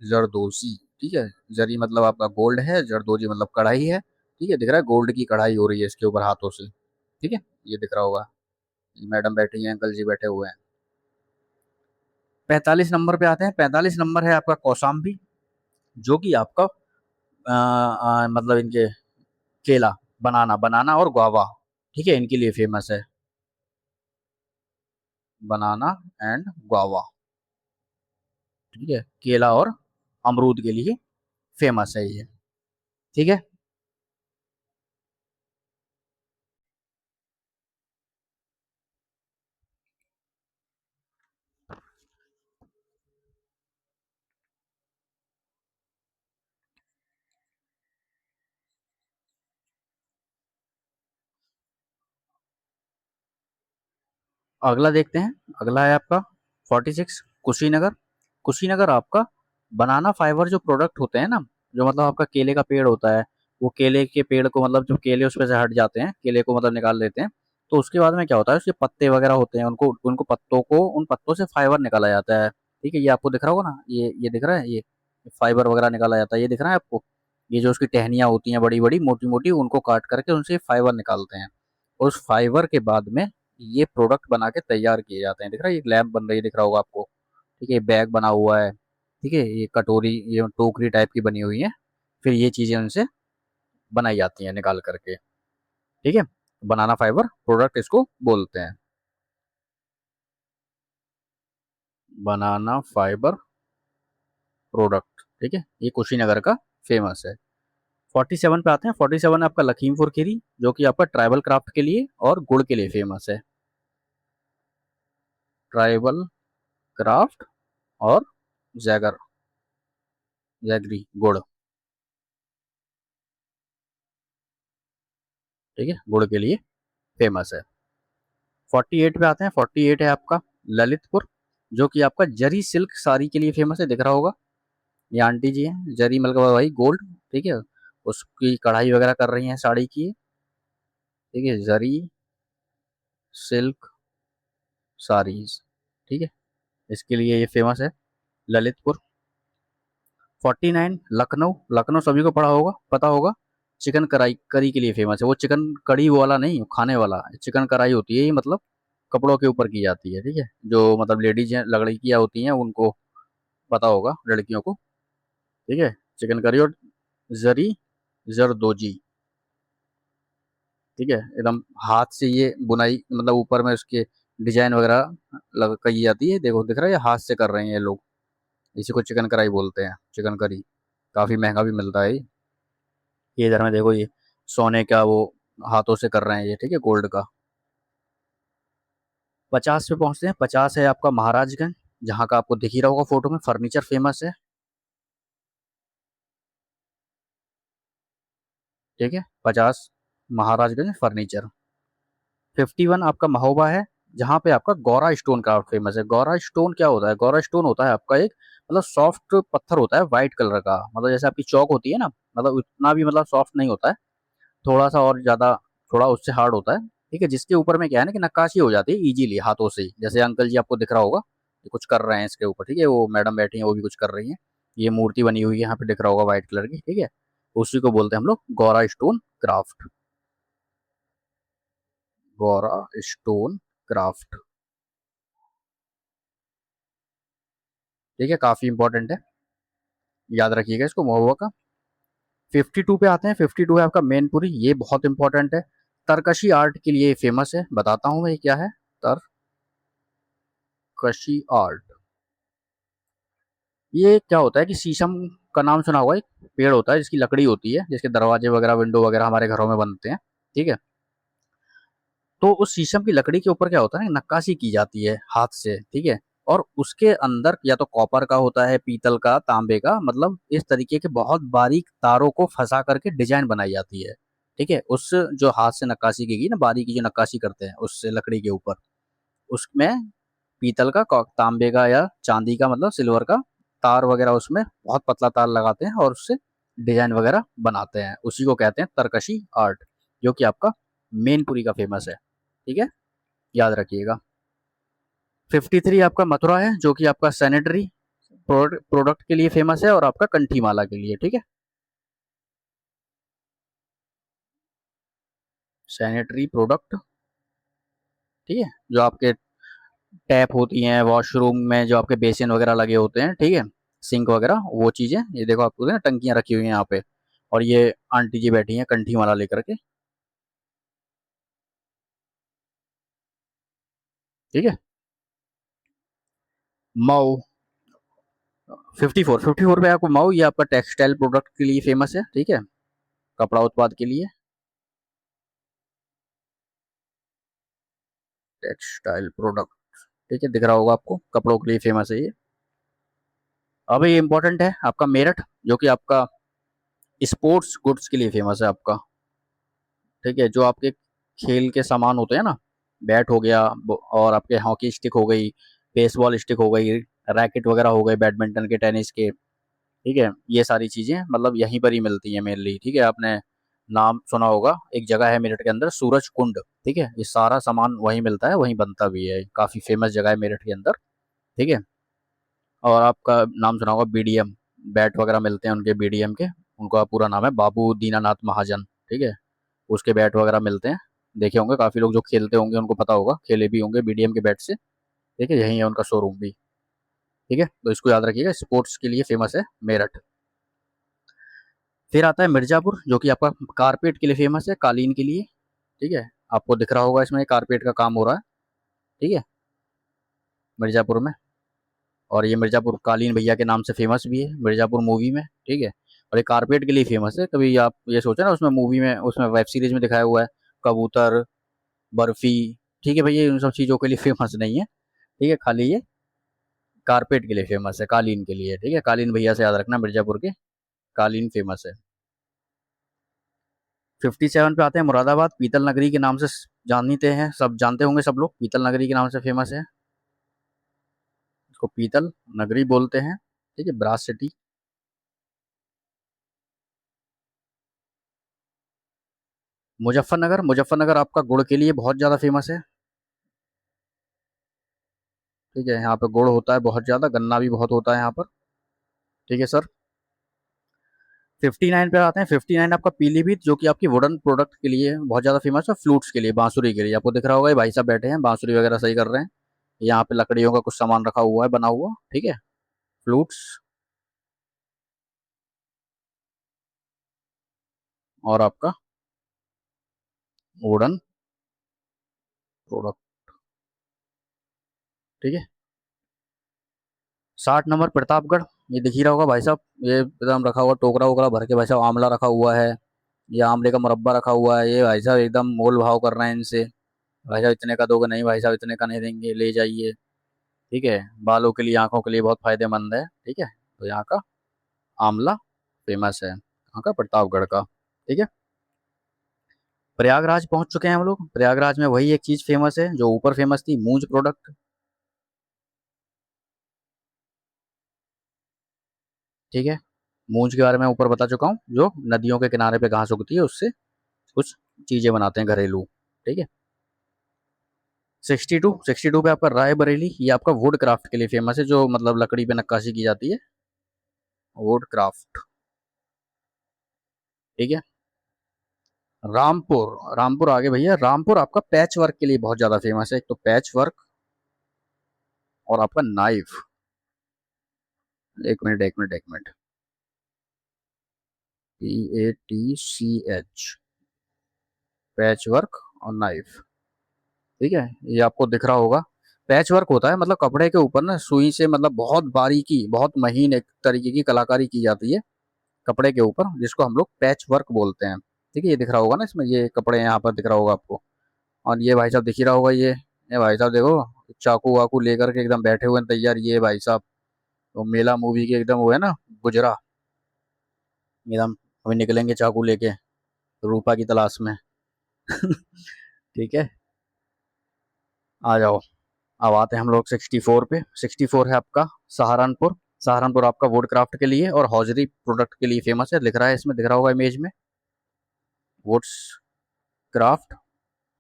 जरदोजी। ठीक है, जरी मतलब आपका गोल्ड है, जरदोजी मतलब कढ़ाई है। ठीक है, दिख रहा है गोल्ड की कढ़ाई हो रही है इसके ऊपर हाथों से। ठीक है, ये दिख रहा होगा, मैडम बैठी हैं, अंकल जी बैठे हुए हैं। 45 नंबर पे आते हैं। 45 नंबर है आपका कौशाम्बी, जो कि आपका मतलब इनके केला, बनाना, बनाना और गुआवा, ठीक है, इनके लिए फेमस है। बनाना एंड गुआवा, ठीक है, केला और अमरूद के लिए फेमस है ये। ठीक है, अगला देखते हैं। अगला है आपका 46 कुशीनगर। कुशीनगर आपका बनाना फाइबर जो प्रोडक्ट होते हैं ना, जो मतलब आपका केले का पेड़ होता है, वो केले के पेड़ को मतलब जब केले उसमें से हट जाते हैं, केले को मतलब निकाल लेते हैं, तो उसके बाद में क्या होता है, उसके पत्ते वगैरह होते हैं, उनको उनको पत्तों को, उन पत्तों से फाइबर निकाला जाता है। ठीक है, ये आपको दिख रहा होगा ना, ये दिख रहा है, ये फाइबर वगैरह निकाला जाता है, ये दिख रहा है आपको। ये जो उसकी टहनियाँ होती हैं बड़ी बड़ी मोटी मोटी, उनको काट करके उनसे फाइबर निकालते हैं, और उस फाइबर के बाद में ये प्रोडक्ट बना के तैयार किए जाते हैं। दिख रहा है, ये लैम्प बन रही है, दिख रहा होगा आपको। ठीक है, बैग बना हुआ है। ठीक है, ये कटोरी, ये टोकरी टाइप की बनी हुई है, फिर ये चीजें उनसे बनाई जाती हैं निकाल करके। ठीक है, बनाना फाइबर प्रोडक्ट इसको बोलते हैं, बनाना फाइबर प्रोडक्ट। ठीक है, ये कुशीनगर का फेमस है। 47 पे आते हैं। 47 आपका लखीमपुर खीरी, जो कि आपका ट्राइबल क्राफ्ट के लिए और गुड़ के लिए फेमस है। ट्राइबल क्राफ्ट और जैगर, जैगरी गुड़। ठीक है, गुड़ के लिए फेमस है। 48 पे आते हैं। 48 है आपका ललितपुर, जो कि आपका जरी सिल्क साड़ी के लिए फेमस है, दिख रहा होगा। ये आंटी जी हैं, जरी मलका भाई गोल्ड, ठीक है, उसकी कढ़ाई वगैरह कर रही हैं साड़ी की, ठीक है, जरी सिल्क साड़ीज, ठीक है, इसके लिए ये फेमस है ललितपुर। 49 लखनऊ, लखनऊ सभी को पता होगा, चिकन कढ़ाई करी के लिए फेमस है। वो चिकन कढ़ी वाला नहीं, खाने वाला चिकन कढ़ाई होती है, ये मतलब कपड़ों के ऊपर की जाती है, ठीक है, जो मतलब लेडीज हैं, लड़कियां होती हैं, उनको पता होगा, लड़कियों को, ठीक है, चिकन करी। और जरी जरदोजी, ठीक है, एकदम हाथ से ये बुनाई, मतलब ऊपर में उसके डिजाइन वगैरह लग की जाती है, देखो दिख रहा है, ये हाथ से कर रहे हैं ये लोग, इसी को चिकन कढ़ाई बोलते हैं, चिकन करी। काफी महंगा भी मिलता है ये इधर में देखो, ये सोने का वो हाथों से कर रहे हैं ये, ठीक है, गोल्ड का। 50 पे पहुंचते हैं। 50 है आपका महाराजगंज, जहाँ का आपको दिख ही रहा होगा फोटो में, फर्नीचर फेमस है, ठीक है, 50 महाराजगंज फर्नीचर। 51 आपका महोबा है, जहाँ पे आपका गौरा स्टोन क्राफ्ट फेमस है। गौरा स्टोन क्या होता है? गौरा स्टोन होता है आपका एक मतलब सॉफ्ट पत्थर होता है, व्हाइट कलर का, मतलब जैसे आपकी चौक होती है ना, मतलब उतना भी मतलब सॉफ्ट नहीं होता है, थोड़ा सा और ज्यादा, थोड़ा उससे हार्ड होता है, ठीक है, जिसके ऊपर में क्या है ना कि नक्काशी हो जाती है इजीली हाथों से ही। जैसे अंकल जी आपको दिख रहा होगा, ये कुछ कर रहे हैं इसके ऊपर, ठीक है, वो मैडम बैठी हैं, वो भी कुछ कर रही हैं, ये मूर्ति बनी हुई है यहाँ पे, दिख रहा होगा व्हाइट कलर की, ठीक है, उसी को बोलते हैं हम लोग Gaura stone craft, Gaura stone craft, ठीक है, काफी इंपॉर्टेंट है, याद रखिएगा इसको महुआ का। 52 पे आते हैं। 52 है आपका मैनपुरी, ये बहुत इंपॉर्टेंट है, तरकशी आर्ट के लिए फेमस है, बताता हूँ मैं ये क्या है। तरकशी आर्ट, ये क्या होता है कि शीशम का नाम सुना होगा, एक पेड़ होता है जिसकी लकड़ी होती है, जिसके दरवाजे वगैरह विंडो वगैरह हमारे घरों में बनते हैं, ठीक है, तो उस शीशम की लकड़ी के ऊपर क्या होता है ना, नक्काशी की जाती है हाथ से, ठीक है, और उसके अंदर या तो कॉपर का होता है, पीतल का, तांबे का, मतलब इस तरीके के बहुत बारीक तारों को फंसा करके डिजाइन बनाई जाती है, ठीक है, उस जो हाथ से नक्काशी की गई ना, बारीकी जो नक्काशी करते हैं उससे लकड़ी के ऊपर, उसमें पीतल का, तांबे का या चांदी का, मतलब सिल्वर का तार वगैरह, उसमें बहुत पतला तार लगाते हैं और उससे डिजाइन वगैरह बनाते हैं, उसी को कहते हैं तरकशी आर्ट, जो कि आपका मेनपुरी का फेमस है, ठीक है, याद रखिएगा। 53 आपका मथुरा है, जो कि आपका सैनिटरी प्रोडक्ट के लिए फेमस है और आपका कंठी माला के लिए, ठीक है, सैनिटरी प्रोडक्ट, ठीक है, जो आपके टैप होती हैं वॉशरूम में, जो आपके बेसिन वगैरह लगे होते हैं, ठीक है, सिंक वगैरह, वो चीजें, ये देखो आपको ना टंकियां रखी हुई हैं यहाँ पे, और ये आंटी जी बैठी हैं कंठी माला लेकर के, ठीक है। मऊ, 54 पे आपको मऊ, ये आपका टेक्सटाइल प्रोडक्ट के लिए फेमस है, ठीक है, कपड़ा उत्पाद के लिए, टेक्सटाइल प्रोडक्ट, ठीक है, दिख रहा होगा आपको, कपड़ों के लिए फेमस है ये। अब ये इंपॉर्टेंट है आपका मेरठ, जो कि आपका स्पोर्ट्स गुड्स के लिए फेमस है आपका, ठीक है, जो आपके खेल के सामान होते हैं ना, बैट हो गया, और आपके हॉकी स्टिक हो गई, बेसबॉल स्टिक हो गई, रैकेट वगैरह हो गए बैडमिंटन के, टेनिस के, ठीक है, ये सारी चीजें मतलब यहीं पर ही मिलती हैं मेनली, ठीक है, आपने नाम सुना होगा, एक जगह है मेरठ के अंदर सूरज कुंड, ठीक है, ये सारा सामान वहीं मिलता है, वहीं बनता भी है, काफी फेमस जगह है मेरठ के अंदर, ठीक है। और आपका नाम सुना होगा बीडीएम, बैट वगैरह मिलते हैं उनके, बीडीएम के, उनका पूरा नाम है बाबू दीनानाथ महाजन, ठीक है, उसके बैट वगैरह मिलते हैं, देखे होंगे काफी लोग जो खेलते होंगे उनको पता होगा, खेले भी होंगे बीडीएम के बैट से, ठीक है, यही है उनका शोरूम भी, ठीक है, तो इसको याद रखिएगा, स्पोर्ट्स के लिए फेमस है मेरठ। फिर आता है मिर्जापुर, जो कि आपका कारपेट के लिए फेमस है, कालीन के लिए, ठीक है, आपको दिख रहा होगा इसमें कारपेट का काम हो रहा है, ठीक है, मिर्जापुर में। और ये मिर्जापुर कालीन भैया के नाम से फेमस भी है मिर्जापुर मूवी में, ठीक है, और ये कारपेट के लिए फेमस है, कभी आप ये सोचे ना, उसमें मूवी में, उसमें वेब सीरीज में दिखाया हुआ है कबूतर, बर्फी, ठीक है भैया, इन सब चीज़ों के लिए फेमस नहीं है, ठीक है, खाली ये कारपेट के लिए फेमस है, कालीन के लिए, ठीक है, कालीन भैया से याद रखना, मिर्जापुर के कालीन फेमस है। 57 पे आते हैं मुरादाबाद, पीतल नगरी के नाम से जानते हैं, सब जानते होंगे सब लोग, पीतल नगरी के नाम से फेमस है, इसको पीतल नगरी बोलते हैं, ठीक है, ब्रास सिटी। मुजफ्फरनगर, मुजफ्फरनगर आपका गुड़ के लिए बहुत ज़्यादा फेमस है, ठीक है, यहाँ पे गुड़ होता है बहुत ज़्यादा, गन्ना भी बहुत होता है यहाँ पर, ठीक है सर। 59 पे आते हैं। 59 आपका पीलीभीत, जो कि आपकी वुडन प्रोडक्ट के लिए बहुत ज़्यादा फेमस है, फ्लूट्स के लिए, बांसुरी के लिए। आपको दिख रहा होगा ये भाई साहब बैठे हैं, बांसुरी वगैरह सही कर रहे हैं। यहाँ पे लकड़ियों का कुछ सामान रखा हुआ है बना हुआ, ठीक है, फ्लूट्स। और आपका वुडन प्रोडक्ट, ठीक है। 60 नंबर प्रतापगढ़, ये दिख ही रहा होगा भाई साहब, ये एकदम रखा हुआ टोकरा वोकरा भर के भाई साहब, आंवला रखा हुआ है, ये आंवले का मुरब्बा रखा हुआ है, ये भाई साहब एकदम मोल भाव कर रहे हैं इनसे। भाई साहब इतने का दोगे? नहीं भाई साहब, इतने का नहीं देंगे, ले जाइए, ठीक है। बालों के लिए, आंखों के लिए बहुत फायदेमंद है, ठीक है। तो यहाँ का आंवला फेमस है, यहाँ का प्रतापगढ़ का, ठीक है। प्रयागराज पहुंच चुके हैं हम लोग। प्रयागराज में वही एक चीज फेमस है जो ऊपर फेमस थी, मूंज प्रोडक्ट, ठीक है। मूंज के बारे में ऊपर बता चुका हूँ, जो नदियों के किनारे पे घास उगती है, उससे कुछ चीजें बनाते हैं घरेलू, ठीक है। 62 पे आपका रायबरेली, ये आपका वुड क्राफ्ट के लिए फेमस है, जो मतलब लकड़ी पे नक्काशी की जाती है, वुड क्राफ्ट, ठीक है। रामपुर, रामपुर आगे भैया, रामपुर आपका पैच वर्क के लिए बहुत ज्यादा फेमस है। एक तो पैच वर्क और आपका नाइफ। एक मिनट, एक मिनट, एक मिनट, PATCH, पैच वर्क और नाइफ, ठीक है। ये आपको दिख रहा होगा, पैच वर्क होता है मतलब कपड़े के ऊपर ना सुई से, मतलब बहुत बारीकी, बहुत महीन एक तरीके की कलाकारी की जाती है कपड़े के ऊपर, जिसको हम लोग पैच वर्क बोलते हैं, ठीक है। ये दिख रहा होगा ना इसमें, ये कपड़े यहाँ पर दिख रहा होगा आपको। और ये भाई साहब दिख ही रहा होगा, ये भाई साहब देखो, चाकू वाकू लेकर के एकदम बैठे हुए हैं तैयार, ये भाई साहब तो मेला मूवी के एकदम वो है ना, गुजरा, एकदम अभी निकलेंगे चाकू लेके रूपा की तलाश में। ठीक है, आ जाओ। अब आते हैं हम लोग 64 पे। 64 है आपका सहारनपुर। सहारनपुर आपका वुड क्राफ्ट के लिए और हौजरी प्रोडक्ट के लिए फेमस है, लिख रहा है इसमें, दिख रहा होगा इमेज में, वुड्स क्राफ्ट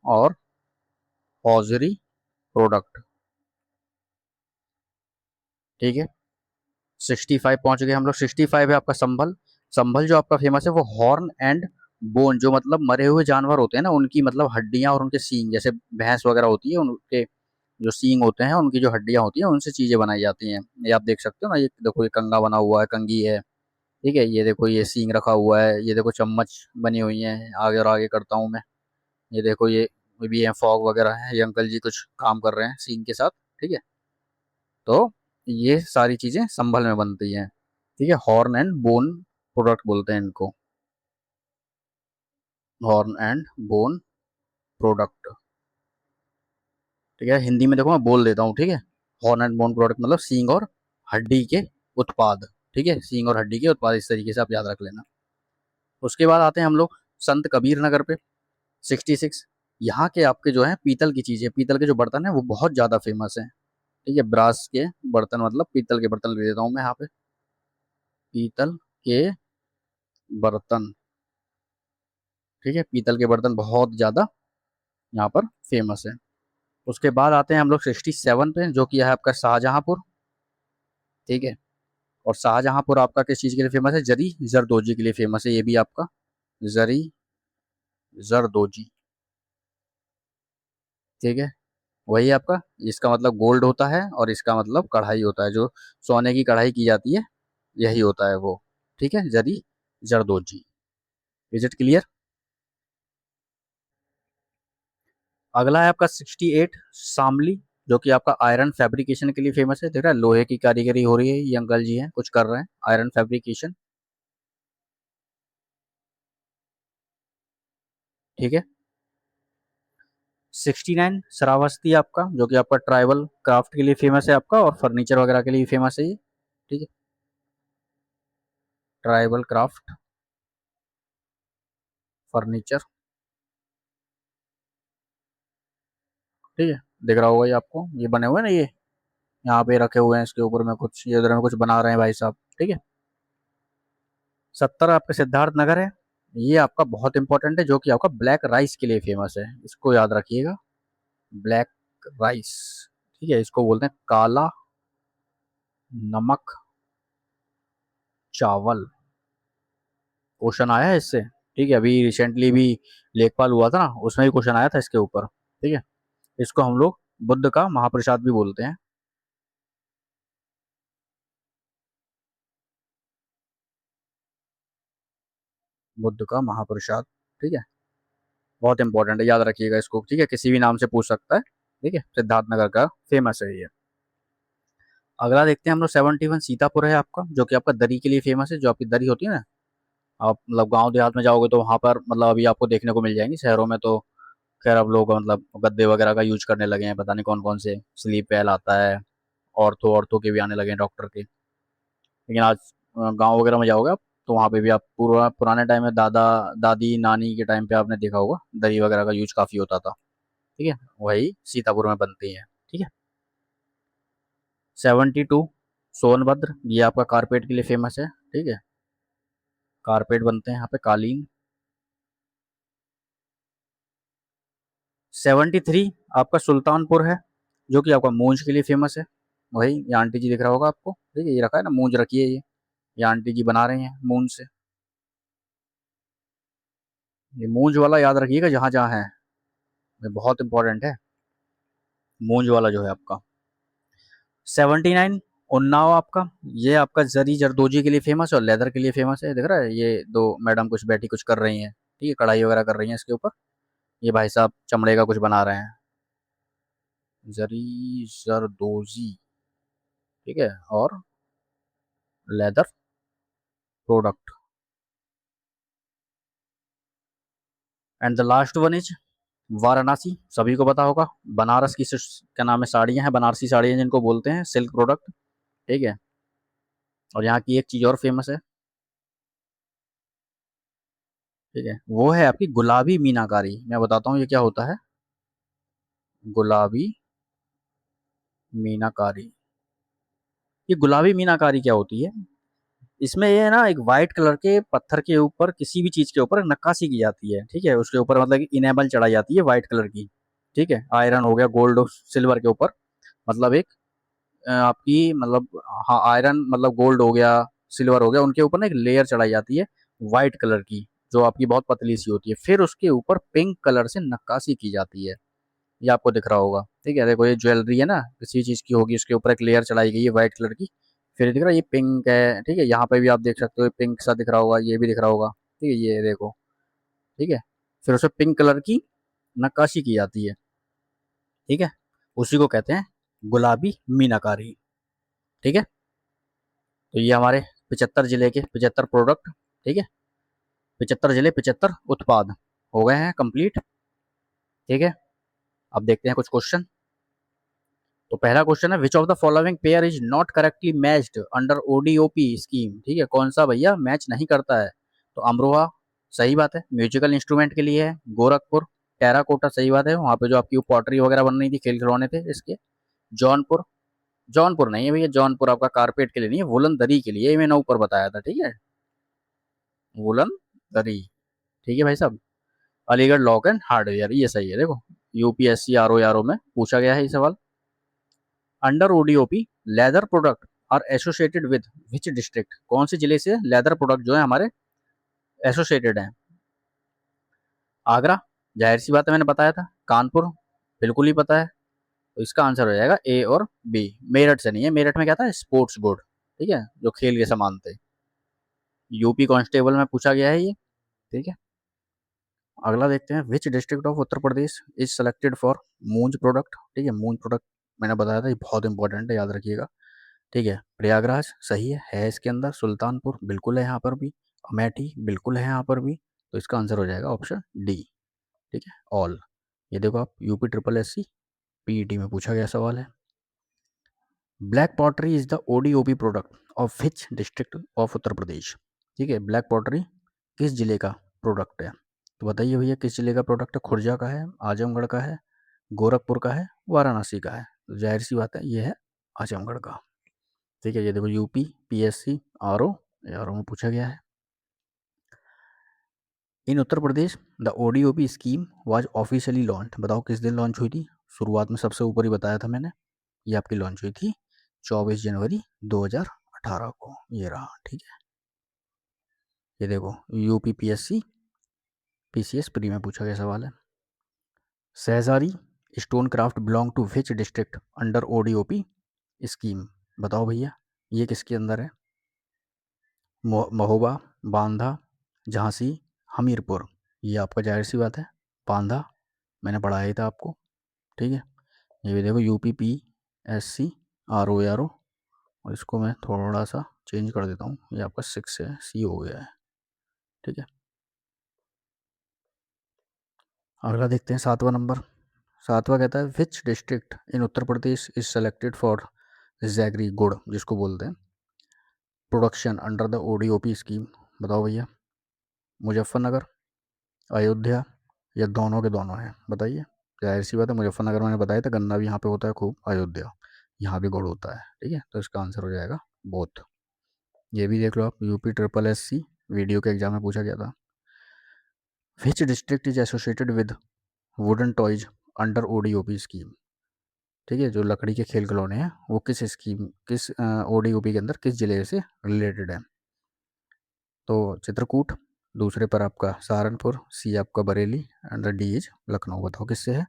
और हौजरी प्रोडक्ट, ठीक है। 65 पहुंच गए हम लोग। 65 है आपका संभल। संभल जो आपका फेमस है वो हॉर्न एंड बोन, जो मतलब मरे हुए जानवर होते हैं ना, उनकी मतलब हड्डियां और उनके सींग, जैसे भैंस वगैरह होती है, उनके जो सींग होते हैं, उनकी जो हड्डियां होती हैं, उनसे चीजें बनाई जाती हैं। ये आप देख सकते हो ना, ये देखो, ये कंगा बना हुआ है, कंगी है, ठीक है। ये देखो, ये सींग रखा हुआ है, ये देखो चम्मच बनी हुई है, आगे और आगे करता हूँ मैं। ये देखो, ये भी है, फॉग वगैरह है, ये अंकल जी कुछ काम कर रहे हैं सींग के साथ, ठीक है। तो ये सारी चीजें संभल में बनती हैं, ठीक है। हॉर्न एंड बोन प्रोडक्ट बोलते हैं इनको, हॉर्न एंड बोन प्रोडक्ट, ठीक है। हिंदी में देखो मैं बोल देता हूँ, ठीक है। हॉर्न एंड बोन प्रोडक्ट मतलब सींग और हड्डी के उत्पाद, ठीक है, सींग और हड्डी के उत्पाद, इस तरीके से आप याद रख लेना। उसके बाद आते हैं हम लोग संत कबीर नगर पे। 66, यहाँ के आपके जो है पीतल की चीजें, पीतल के जो बर्तन है वो बहुत ज्यादा फेमस है, ठीक है। ब्रास के बर्तन मतलब पीतल के बर्तन ले देता हूँ मैं यहाँ पे, पीतल के बर्तन, ठीक है। पीतल के बर्तन बहुत ज्यादा यहाँ पर फेमस है। उसके बाद आते हैं हम लोग 67 पे, जो कि है आपका शाहजहांपुर, ठीक है। और शाहजहांपुर आपका किस चीज के लिए फेमस है? जरी जरदोजी के लिए फेमस है, ये भी आपका जरी जरदोजी, ठीक है। वही आपका, इसका मतलब गोल्ड होता है और इसका मतलब कढ़ाई होता है, जो सोने की कढ़ाई की जाती है, यही होता है वो, ठीक है, zari zardozi. Is it clear? अगला है आपका 68 शामली, जो कि आपका आयरन फैब्रिकेशन के लिए फेमस है। देख रहा है, लोहे की कारीगरी हो रही है, ये अंकल जी हैं कुछ कर रहे हैं, आयरन फैब्रिकेशन, ठीक है। 69 श्रावस्ती आपका, जो कि आपका ट्राइबल क्राफ्ट के लिए फेमस है आपका, और फर्नीचर वगैरह के लिए फेमस है ये, ठीक है। ट्राइबल क्राफ्ट, फर्नीचर, ठीक है। दिख रहा होगा ये आपको, ये बने हुए ना ये, यहाँ पे रखे हुए हैं, इसके ऊपर में कुछ, ये उधर में कुछ बना रहे हैं भाई साहब, ठीक है। 70 आपका सिद्धार्थ नगर है। ये आपका बहुत इंपॉर्टेंट है, जो कि आपका ब्लैक राइस के लिए फेमस है, इसको याद रखिएगा। ब्लैक राइस, ठीक है, इसको बोलते हैं काला नमक चावल। क्वेश्चन आया है इससे, ठीक है, अभी रिसेंटली भी लेखपाल हुआ था ना, उसमें भी क्वेश्चन आया था इसके ऊपर, ठीक है। इसको हम लोग बुद्ध का महाप्रसाद भी बोलते हैं। बुद्ध का महाप्रसाद, ठीक है, बहुत इंपॉर्टेंट है, याद रखिएगा इसको, ठीक है, किसी भी नाम से पूछ सकता है, ठीक है, सिद्धार्थनगर का फेमस है ये। अगला देखते हैं हम लोग 71 सीतापुर है आपका, जो कि आपका दरी के लिए फेमस है, जो आपकी दरी होती है ना, आप मतलब गांव देहात में जाओगे तो वहां पर मतलब अभी आपको देखने को मिल जाएंगी, शहरों में तो खैर अब लोग मतलब गद्दे वगैरह का यूज करने लगे हैं, पता नहीं कौन कौन से, स्लीप वेल आता है, ऑर्थो के भी आने लगे हैं डॉक्टर के। लेकिन आज गांव वगैरह में जाओगे आप, तो वहाँ पे भी आप पूरा पुराने टाइम में दादा दादी नानी के टाइम पे आपने देखा होगा दही वगैरह का यूज काफी होता था, ठीक है, वही सीतापुर में बनती है, ठीक है। 72 सोनभद्र, ये आपका कारपेट के लिए फेमस है, ठीक है, कारपेट बनते हैं यहाँ पे, कालीन। 73 आपका सुल्तानपुर है, जो कि आपका मूंज के लिए फेमस है, वही ये आंटी जी दिख रहा होगा आपको, ठीक है, ये रखा है ना मूंज रखी है ये आंटी जी बना रही हैं मूंज से। ये मूंज वाला याद रखिएगा जहाँ जहाँ है, ये बहुत इंपॉर्टेंट है, मूंज वाला जो है आपका। 79 उन्नाव आपका, ये आपका जरी जरदोजी के लिए फेमस है और लेदर के लिए फेमस है, दिख रहा है ये दो मैडम कुछ बैठी कुछ कर रही हैं, ठीक है, कढ़ाई वगैरह कर रही हैं इसके ऊपर, ये भाई साहब चमड़े का कुछ बना रहे हैं, जरी जरदोजी, ठीक है, और leather product. And the last one is Varanasi, सभी को पता होगा, बनारस की क्या नाम है, साड़ियाँ हैं, बनारसी साड़ियाँ जिनको बोलते हैं, सिल्क प्रोडक्ट, ठीक है। और यहाँ की एक चीज़ और फेमस है, ठीक है, वो है आपकी गुलाबी मीनाकारी। मैं बताता हूँ ये क्या होता है, गुलाबी मीनाकारी। ये गुलाबी मीनाकारी क्या होती है, इसमें ये है ना, एक वाइट कलर के पत्थर के ऊपर किसी भी चीज के ऊपर नक्काशी की जाती है, ठीक है, उसके ऊपर मतलब इनेबल चढ़ाई जाती है वाइट कलर की, ठीक है, आयरन हो गया, गोल्ड सिल्वर के ऊपर, मतलब एक आपकी मतलब, हाँ आयरन मतलब गोल्ड हो गया, सिल्वर हो गया, उनके ऊपर ना एक लेयर चढ़ाई जाती है वाइट कलर की, जो आपकी बहुत पतली सी होती है, फिर उसके ऊपर पिंक कलर से नक्काशी की जाती है, ये आपको दिख रहा होगा, ठीक है, देखो ये ज्वेलरी है ना, किसी चीज की होगी, उसके ऊपर एक लेयर चढ़ाई गई है व्हाइट कलर की, फिर ये दिख रहा है ये पिंक है, ठीक है, यहाँ पे भी आप देख सकते हो पिंक सा दिख रहा होगा, ये भी दिख रहा होगा, ठीक है, ये देखो, ठीक है, फिर उसमें पिंक कलर की नक्काशी की जाती है, ठीक है, उसी को कहते हैं गुलाबी मीनाकारी, ठीक है। तो ये हमारे 75 जिले के 75 प्रोडक्ट, ठीक है, 75 जिले 75 उत्पाद हो गए हैं कंप्लीट, ठीक है। अब देखते हैं कुछ क्वेश्चन। तो पहला क्वेश्चन है, which of the following pair is not correctly matched under ODOP scheme, ठीक है, कौन सा भैया मैच नहीं करता है, तो अमरोहा सही बात है, म्यूजिकल इंस्ट्रूमेंट के लिए है, गोरखपुर टेराकोटा सही बात है, वहाँ पे जो आपकी पॉटरी वगैरह बन रही थी, खेल खिलौने थे इसके, जौनपुर, जौनपुर नहीं है भैया, जौनपुर आपका कारपेट के लिए नहीं है, वुलन दरी के लिए, ये मैंने ऊपर बताया था, ठीक है, वुलन दरी, ठीक है भाई साहब। अलीगढ़ लॉक एंड हार्डवेयर, ये सही है, देखो यूपीएससी आरओ में पूछा गया है ये सवाल। Under ODOP leather product are associated with which district, कौन से जिले से लेदर प्रोडक्ट जो है हमारे एसोसिएटेड हैं, आगरा, जाहिर सी बात है, मैंने बताया था, कानपुर बिल्कुल ही पता है, तो इसका आंसर हो जाएगा ए और बी। मेरठ से नहीं है, मेरठ में क्या था, स्पोर्ट्स बोर्ड, ठीक है, जो खेल के सामान थे, यूपी कांस्टेबल में पूछा गया है ये, ठीक है। अगला देखते हैं, विच district of Uttar Pradesh is selected for मूंज प्रोडक्ट, ठीक है, मूंज प्रोडक्ट मैंने बताया था, ये बहुत इंपॉर्टेंट है, याद रखिएगा, ठीक है। प्रयागराज सही है इसके अंदर, सुल्तानपुर बिल्कुल है यहाँ पर भी, अमेठी बिल्कुल है यहाँ पर भी, तो इसका आंसर हो जाएगा ऑप्शन डी, ठीक है, ऑल। ये देखो आप, UP triple S C PET में पूछा गया सवाल है। Black pottery is the ODOP product of which district of Uttar Pradesh, ठीक है, ब्लैक पॉटरी किस जिले का प्रोडक्ट है, तो बताइए भैया किस जिले का प्रोडक्ट है, खुर्जा का है, आजमगढ़ का है, गोरखपुर का है, वाराणसी का है, तो जाहिर सी बात है ये है आजमगढ़ का। ठीक है, ये देखो यूपी पीएससी आरओ, आरओ में पूछा गया है। In Uttar Pradesh the ODOP scheme was officially launch, बताओ किस दिन लॉन्च हुई थी। शुरुआत में सबसे ऊपर ही बताया था मैंने, ये आपकी लॉन्च हुई थी 24 जनवरी 2018 को, ये रहा। ठीक है, ये देखो यूपी पीएससी पीसीएस प्री में पूछा गया सवाल है। सहजारी stone craft belong to which district under ODOP scheme, बताओ भैया ये किसके अंदर है। महोबा, बांधा, झांसी, हमीरपुर। ये आपका जाहिर सी बात है बांधा, मैंने पढ़ाया ही था आपको। ठीक है, ये भी देखो UP P S C R O, और इसको मैं थोड़ा सा चेंज कर देता हूँ, ये आपका 6 है, सी हो गया है। ठीक है, अगला देखते हैं 7वां नंबर। 7वां कहता है which district in Uttar Pradesh is selected for jaggery गुड़, जिसको बोलते हैं production under the ODOP scheme, बताओ भैया। मुजफ्फरनगर, अयोध्या, या दोनों के दोनों हैं, बताइए। जाहिर सी बात है मुजफ्फरनगर मैंने बताया था, गन्ना भी यहाँ पे होता है खूब, अयोध्या यहाँ भी गुड़ होता है। ठीक है, तो इसका आंसर हो जाएगा बोथ। ये भी देख लो आप, UP triple S C VDO के एग्जाम में पूछा गया था। Which district is associated with wooden toys under ODOP scheme. ठीक है, जो लकड़ी के खेल खिलौने हैं वो किस स्कीम, किस ओडीओपी के अंदर किस जिले से रिलेटेड है। तो चित्रकूट, दूसरे पर आपका सहारनपुर, सी आपका Bareilly, and D is Lucknow, बताओ किससे है।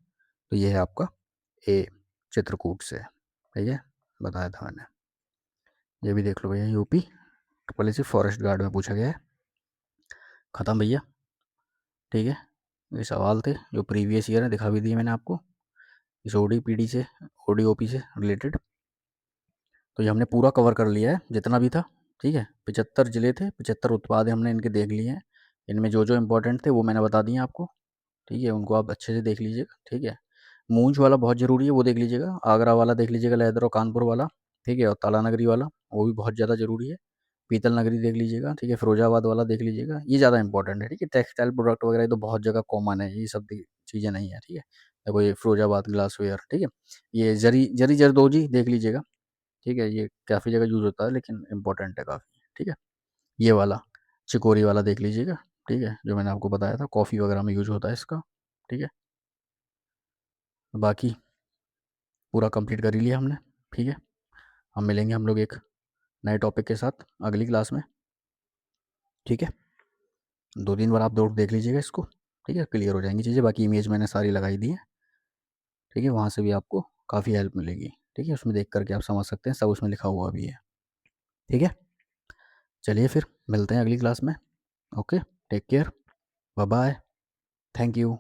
तो ये है आपका ए, चित्रकूट से। ठीक है, बताया था मैंने। ये भी देख लो भैया, UP triple S C forest guard में पूछा गया है। खत्म भैया। ठीक है, ये सवाल थे जो प्रीवियस ईयर है, दिखा भी दिए मैंने आपको इस ओडीपीडी से, ओडीओपी से रिलेटेड। तो ये हमने पूरा कवर कर लिया है जितना भी था। ठीक है, 75 जिले थे, 75 उत्पाद हमने इनके देख लिए हैं। इनमें जो जो इंपॉर्टेंट थे वो मैंने बता दिए आपको। ठीक है, उनको आप अच्छे से देख लीजिएगा। ठीक है, मूंछ वाला बहुत ज़रूरी है, वो देख लीजिएगा। आगरा वाला देख लीजिएगा, लैदर और कानपुर वाला। ठीक है, और ताला नगरी वाला, वो भी बहुत ज़्यादा ज़रूरी है। पीतल नगरी देख लीजिएगा। ठीक है, फिरोजाबाद वाला देख लीजिएगा, ये ज़्यादा इंपॉर्टेंट है। ठीक है, टेक्सटाइल प्रोडक्ट वगैरह ये तो बहुत जगह कॉमन है, ये सब चीज़ें नहीं है। ठीक है, देखो ये फिरोजाबाद ग्लासवेयर। ठीक है, ये जरी जरी जरदोजी देख लीजिएगा। ठीक है, ये काफ़ी जगह यूज़ होता है लेकिन इम्पोर्टेंट है काफ़ी। ठीक है, ये वाला चिकोरी वाला देख लीजिएगा। ठीक है, जो मैंने आपको बताया था कॉफ़ी वगैरह में यूज़ होता है इसका। ठीक है, बाकी पूरा कंप्लीट कर ही लिया हमने। ठीक है, हम मिलेंगे हम लोग एक नए टॉपिक के साथ अगली क्लास में। ठीक है, 2-3 बार आप दौड़ देख लीजिएगा इसको। ठीक है, क्लियर हो जाएंगी चीज़ें। बाकी इमेज मैंने सारी लगाई दी है। ठीक है, वहाँ से भी आपको काफ़ी हेल्प मिलेगी। ठीक है, उसमें देख करके आप समझ सकते हैं, सब उसमें लिखा हुआ भी है। ठीक है, चलिए फिर मिलते हैं अगली क्लास में। Okay, take care, bye bye, thank you.